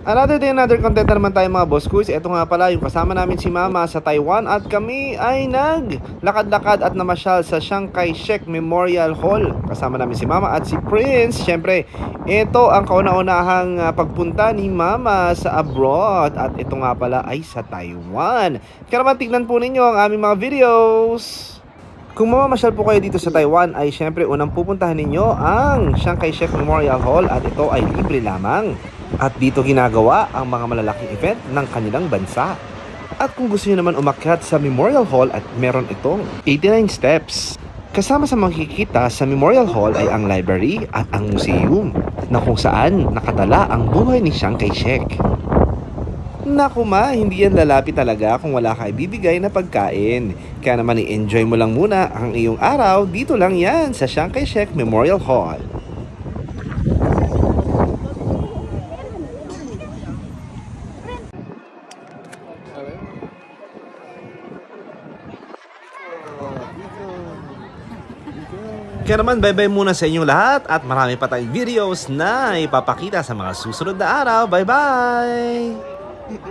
Another day, another content na naman tayo mga boss kuys. Ito nga pala yung kasama namin si Mama sa Taiwan at kami ay naglakad-lakad at namasyal sa Chiang Kai-shek Memorial Hall. Kasama namin si Mama at si Prince. Siyempre, ito ang kauna-unahang pagpunta ni Mama sa abroad at ito nga pala ay sa Taiwan. Kaya naman tignan po ninyo ang aming mga videos. Kung mamamasyal po kayo dito sa Taiwan ay syempre unang pupuntahan ninyo ang Chiang Kai-shek Memorial Hall at ito ay libre lamang. At dito ginagawa ang mga malalaking event ng kanilang bansa. At kung gusto niyo naman umakyat sa Memorial Hall at meron itong 89 steps. Kasama sa makikita sa Memorial Hall ay ang library at ang museum na kung saan nakatala ang buhay ni Chiang Kai-shek. Naku ma, hindi yan lalapit talaga kung wala ka ibibigay na pagkain. Kaya naman i-enjoy mo lang muna ang iyong araw, dito lang yan sa Chiang Kai-shek Memorial Hall. Kaya naman bye-bye muna sa inyong lahat at marami pa tayong videos na ipapakita sa mga susunod na araw. Bye-bye!